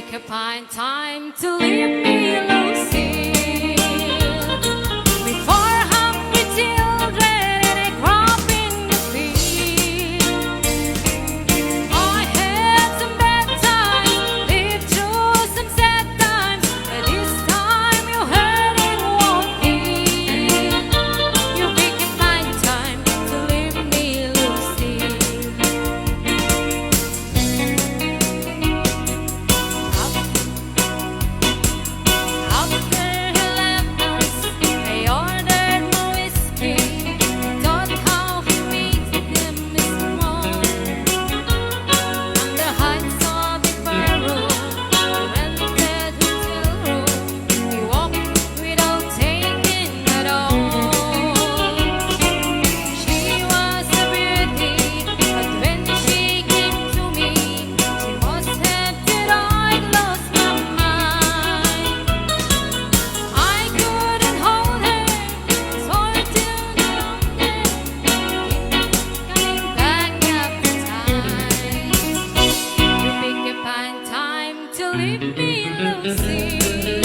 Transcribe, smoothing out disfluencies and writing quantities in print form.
pick a fine time to leave me, Lucille. Before hungry children and a crop in the field. I had some bad times, lived through some sad times, but this time you heard it won't heal. You pick a fine time to leave me, Lucille. Leave me, Lucy.